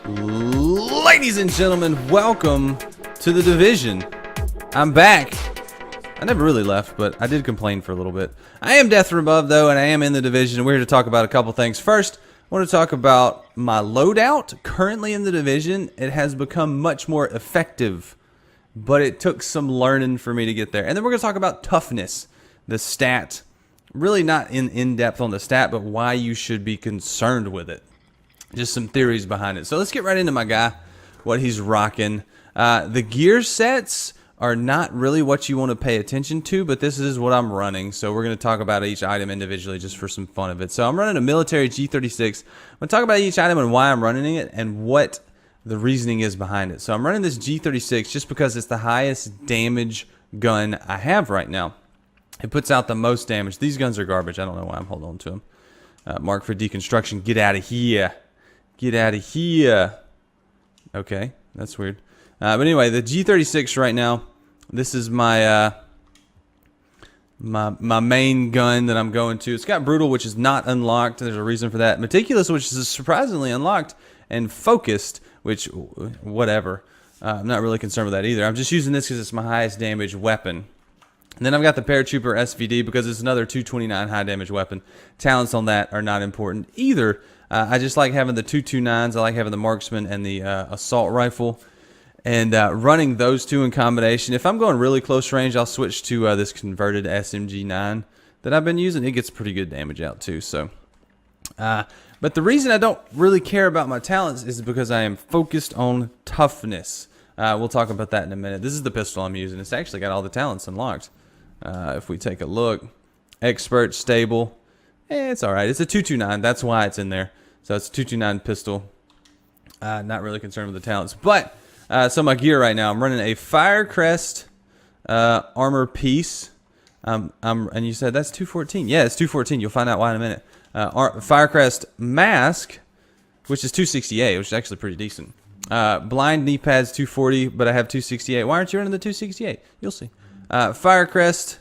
Ladies and gentlemen, welcome to The Division. I'm back. I never really left, but I did complain for a little bit. I am Death from Above, though, and I am in The Division. We're here to talk about a couple things. First, I want to talk about my loadout. Currently in The Division, it has become much more effective, but it took some learning for me to get there. And then we're going to talk about toughness, the stat. Really not in-depth on the stat, but why you should be concerned with it. Just some theories behind it. So let's get right into my guy, what he's rocking. The gear sets are not really what you want to pay attention to, but this is what I'm running. So we're going to talk about each item individually just for some fun of it. So I'm running a military G36. I'm going to talk about each item and why I'm running it and what the reasoning is behind it. So I'm running this G36 just because it's the highest damage gun I have right now. It puts out the most damage. These guns are garbage. I don't know why I'm holding on to them. Mark for deconstruction. Get out of here. Get out of here. Okay, that's weird. But anyway, the G36 right now, this is my my main gun that I'm going to. It's got Brutal, which is not unlocked. There's a reason for that. Meticulous, which is surprisingly unlocked. And Focused, which, whatever. I'm not really concerned with that either. I'm just using this because it's my highest damage weapon. And then I've got the Paratrooper SVD because it's another 229 high damage weapon. Talents on that are not important either. I just like having the 229s. I like having the Marksman and the Assault Rifle. And running those two in combination. If I'm going really close range, I'll switch to this converted SMG9 that I've been using. It gets pretty good damage out too. So, but the reason I don't really care about my talents is because I am focused on toughness. We'll talk about that in a minute. This is the pistol I'm using. It's actually got all the talents unlocked. If we take a look, Expert, Stable, it's all right. It's a 229. That's why it's in there. So it's a 229 pistol. Not really concerned with the talents. But, so my gear right now, I'm running a Firecrest armor piece. And you said that's 214. Yeah, it's 214. You'll find out why in a minute. Firecrest mask, which is 268, which is actually pretty decent. Blind knee pads 240, but I have 268. Why aren't you running the 268? You'll see. Firecrest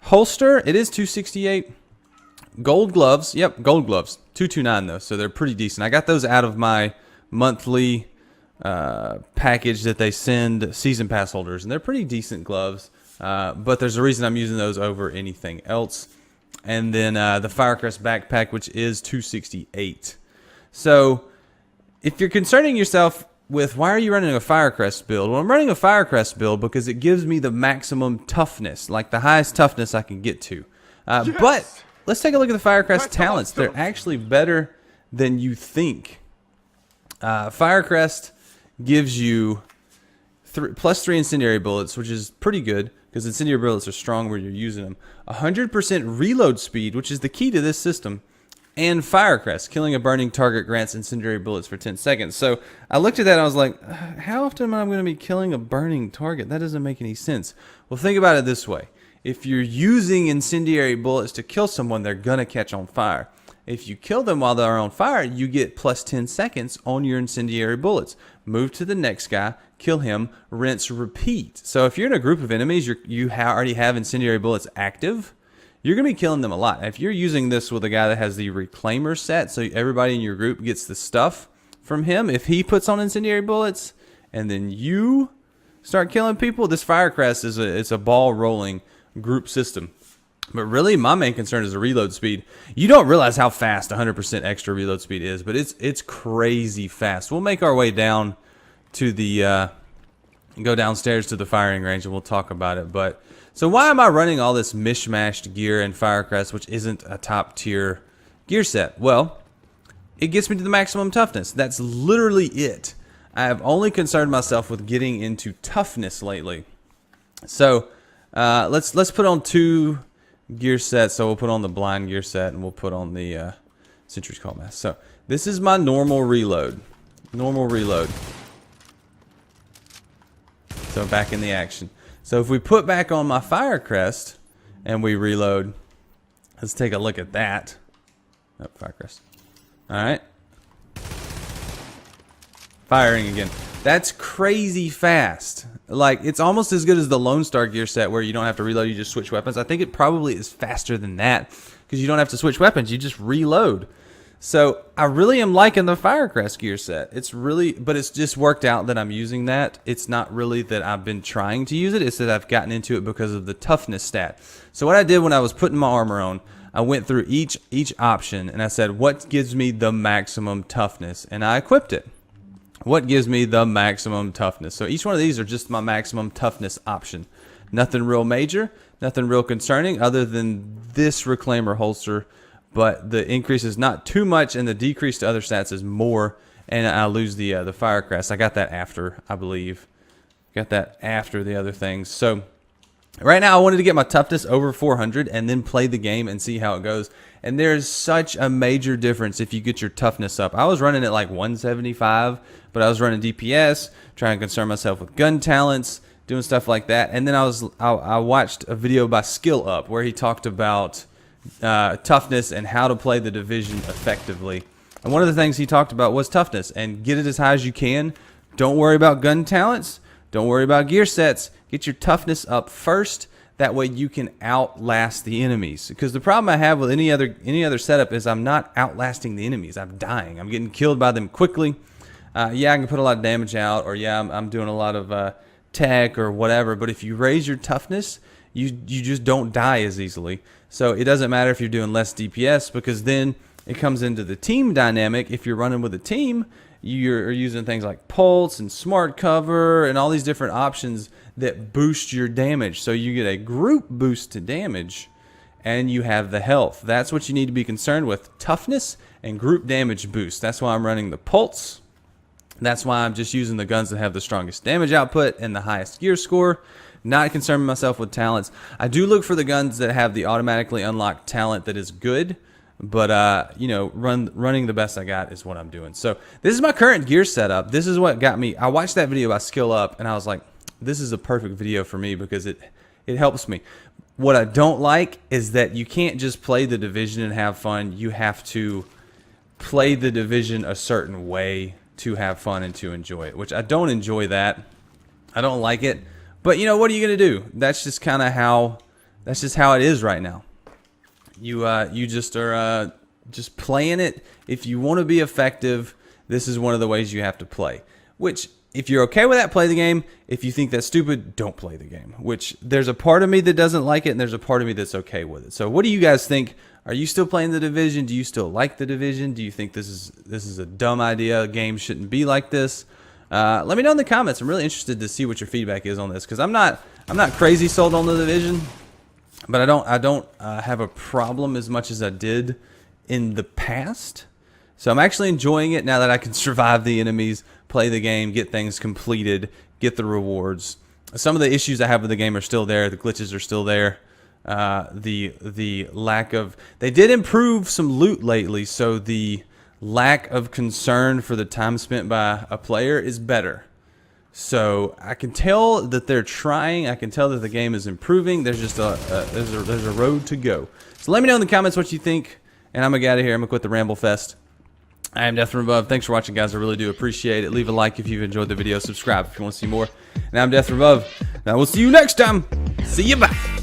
holster, it is 268. Gold gloves, yep, gold gloves. 229 though, so they're pretty decent. I got those out of my monthly package that they send season pass holders, and they're pretty decent gloves. But there's a reason I'm using those over anything else. And then the Firecrest backpack, which is 268. So if you're concerning yourself with why are you running a Firecrest build? Well, I'm running a Firecrest build because it gives me the maximum toughness, like the highest toughness I can get to. Yes! But let's take a look at the Firecrest talents. They're actually better than you think. Firecrest gives you +3 incendiary bullets, which is pretty good because incendiary bullets are strong where you're using them. 100% reload speed, which is the key to this system. And Firecrest, killing a burning target grants incendiary bullets for 10 seconds. So I looked at that and I was like, how often am I going to be killing a burning target? That doesn't make any sense. Well, think about it this way. If you're using incendiary bullets to kill someone, they're going to catch on fire. If you kill them while they're on fire, you get +10 seconds on your incendiary bullets. Move to the next guy, kill him, rinse, repeat. So if you're in a group of enemies, you already have incendiary bullets active, you're going to be killing them a lot. If you're using this with a guy that has the Reclaimer set, so everybody in your group gets the stuff from him, if he puts on incendiary bullets and then you start killing people, this Firecrest is a ball rolling group system. But really, my main concern is the reload speed. You don't realize how fast 100% extra reload speed is, but it's crazy fast. We'll make our way down to the go downstairs to the firing range and we'll talk about it. But so why am I running all this mishmashed gear in Firecrest, which isn't a top tier gear set? Well, it gets me to the maximum toughness. That's literally it. I have only concerned myself with getting into toughness lately. So let's put on 2 gear sets. So we'll put on the blind gear set and we'll put on the Sentry's Call mask. So this is my normal reload. Normal reload. So back in the action. So if we put back on my Firecrest and we reload, let's take a look at that. Oh, Firecrest. Alright. Firing again. That's crazy fast. Like, it's almost as good as the Lone Star gear set where you don't have to reload, you just switch weapons. I think it probably is faster than that because you don't have to switch weapons, you just reload. So I really am liking the Firecrest gear set. It's really, but it's just worked out that I'm using that. It's not really that I've been trying to use it. It's that I've gotten into it because of the toughness stat. So what I did when I was putting my armor on, I went through each option and I said, what gives me the maximum toughness? And I equipped it. What gives me the maximum toughness? So each one of these are just my maximum toughness option. Nothing real major, nothing real concerning other than this Reclaimer holster. But the increase is not too much, and the decrease to other stats is more, and I lose the Firecrest. I got that after, I believe. Got that after the other things. So right now I wanted to get my toughness over 400 and then play the game and see how it goes. And there's such a major difference if you get your toughness up. I was running at like 175, but I was running DPS, trying to concern myself with gun talents, doing stuff like that. And then I watched a video by Skill Up where he talked about toughness and how to play the division effectively. And one of the things he talked about was toughness, and get it as high as you can. Don't worry about gun talents. Don't worry about gear sets. Get your toughness up first. That way you can outlast the enemies. Because the problem I have with any other setup is I'm not outlasting the enemies. I'm dying. I'm getting killed by them quickly. Yeah, I can put a lot of damage out, or yeah, I'm doing a lot of tech or whatever. But if you raise your toughness, you just don't die as easily. So it doesn't matter if you're doing less DPS, because then it comes into the team dynamic. If you're running with a team, you're using things like Pulse and Smart Cover and all these different options that boost your damage. So you get a group boost to damage and you have the health. That's what you need to be concerned with, toughness and group damage boost. That's why I'm running the Pulse. That's why I'm just using the guns that have the strongest damage output and the highest gear score. Not concerning myself with talents. I do look for the guns that have the automatically unlocked talent that is good, but you know, running the best I got is what I'm doing. So this is my current gear setup. This is what got me. I watched that video by Skill Up, and I was like, this is a perfect video for me because it helps me. What I don't like is that you can't just play the division and have fun. You have to play the division a certain way to have fun and to enjoy it, which I don't enjoy that. I don't like it. But you know, what are you gonna do? That's just kind of how it is right now. You just are just playing it. If you want to be effective, this is one of the ways you have to play. Which, if you're okay with that, play the game. If you think that's stupid, don't play the game. Which, there's a part of me that doesn't like it, and there's a part of me that's okay with it. So what do you guys think? Are you still playing the division? Do you still like the division? Do you think this is a dumb idea? A game shouldn't be like this? Let me know in the comments. I'm really interested to see what your feedback is on this, because I'm not crazy sold on the division, but I don't have a problem as much as I did in the past. So I'm actually enjoying it now that I can survive the enemies, play the game, get things completed, get the rewards. Some of the issues I have with the game are still there. The glitches are still there. The lack of, they did improve some loot lately, so the lack of concern for the time spent by a player is better. So I can tell that they're trying. I can tell that the game is improving. There's just there's a road to go. So let me know in the comments what you think, and I'm gonna get out of here. I'm gonna quit the Ramble Fest. I am Death from Above. Thanks for watching, guys. I really do appreciate it. Leave a like if you've enjoyed the video. Subscribe if you want to see more. And I'm Death from Above. Now we'll see you next time. See you. Bye.